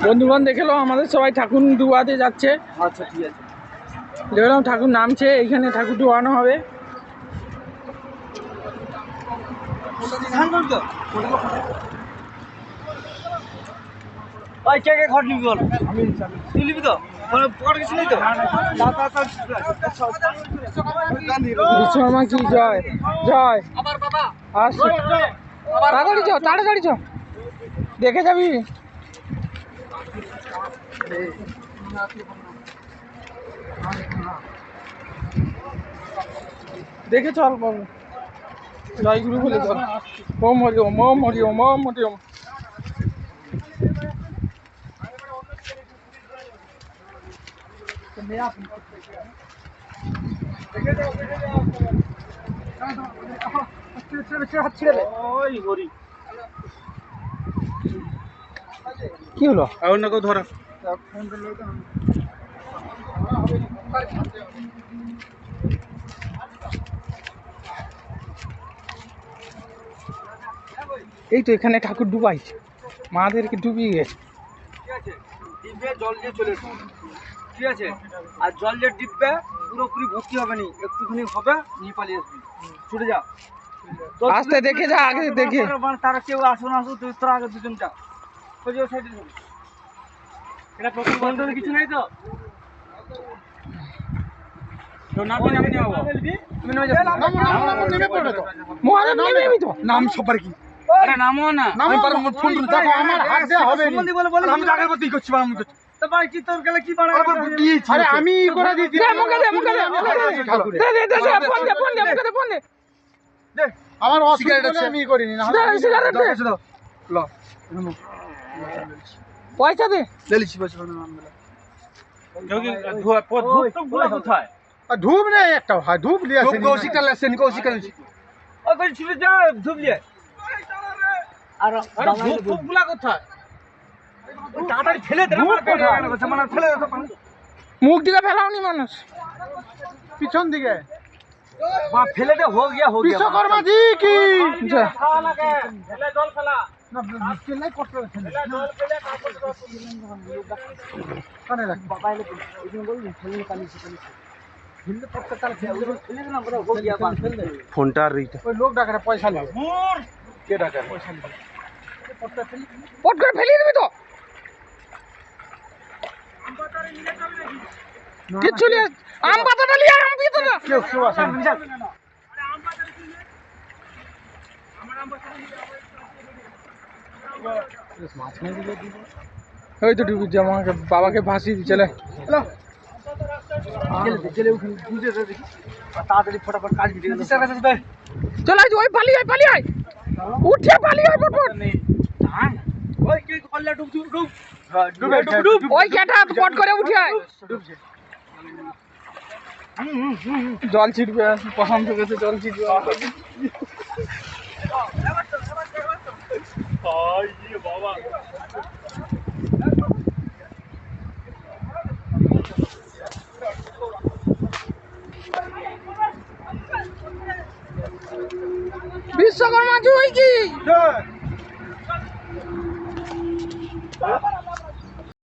বন্ধুগণ দেখে লো, আমাদের সবাই ঠাকুর ডুবাতে যাচ্ছে। আচ্ছা ঠিক আছে, দেখলাম ঠাকুর নামছে, এইখানে ঠাকুর ডুবানো হবে। ঘর নিবি বল, তুই নিবি তো? পকেট কিছু নেই তো? বিশ্বকর্মা কি জয় জয়। আসছে, তাড়াতাড়ি চ, তাড়াতাড়ি চ, দেখে যাবি। দেখে চল বাবু, জয় গুরু বলে চল। ওম হরি ওম, ওম হরি ওম, ওম হরি ওম। কি হলো? অন্য কেউ ধরো। এই তো এখানে ঠাকুর ডুবাইছে, মাদেরকে ডুবিয়ে গেছে। ঠিক আছে, ডিব্বে জল দিয়ে চলে এসো, ঠিক আছে? আর জল যে ডিব্বে পুরোপুরি ভর্তি হবে না, একটুখানি হবে, নিয়ে পালিয়ে আসবি, ছুটে যা। আস্তে দেখে যা, আগে দেখে। তারা কেউ আসো না আসো, তুই তোরা আগে দুজনটা এটা প্রথম বন্ধন কিছু নাই তো? নাম সবার কি? নামো না, আমি ফোন দেখো, আমার হাত দেওয়া হবে না। আমি টাকার প্রতি করছি, আমি করছি। তা ভাই কি তোর গেলে কি বাড়া? আরে আমি করে দিছি। দে মুখে দে, মুখে দে, মুখে দে, দে দে দে, ফোন দে, ফোন দে, মুখে দে, ফোন দে। দে আমার সিগারেট আছে, আমি করিনি না। সিগারেট দে, ল পয়সা দে। লেলিছি পয়সা নাম বলে। ধূপ কোথায়? ধূপ নেই একটা, হয় ধূপ নিয়ে আসেন। কৌশিকটা লেছেন, কৌশিকটা লেছেন। ও কই ছুটে যা, ধূপ নিয়ে। আর ধূপগুলা কোথায়? তাড়াতাড়ি ফেলে দে, আমার পেটে গেল, মানে ফেলে দে। মুখ দিকে ফেলাওনি মানুষ, পিছন দিকে বা ফেলে দে, হো গিয়া, হো গিয়া। বিশ্বকর্মা জি কি জয়। খাওয়া লাগে, ফেলে জল ফেলা। না চেলাই করতে হবে, ফেলে জল ফেলে কাপড় কানে রাখ। বাইরে এইদিন বলবি ফেলে পানি ফেলে পড়তে তার ফেলে না, বড় হো গিয়া, বান ফেলে দে। ফোনটা আর রিটা ওই লোক ডাকে পয়সা নেবে। মোর কে ডাকে পয়সা নেবে? পট করে ফেলিয়ে দিবি তো। কিচ্ছু নেই, আম পাতাটা নিয়ে আম পিতো না। কেউ কেউ আসে না। ওই তো ডুবি, আমাকে বাবাকে ভাসিয়ে দিচ্ছে। তাড়াতাড়ি ফটাফট কাজ ভিডিও চল আজ ওই পালিয়ে আয়, পালিয়ে আয়, উঠে পালিয়ে আয় ফটফট। ওই কে কল্লা ডুব ডুব ডুব ডুব ডুব ওই ক্যাটা পট করে উঠে আয়। জল ছিটবে, পছন্দ গেছে, জল ছিটবে। বিশ্বকর্মা জয় কি।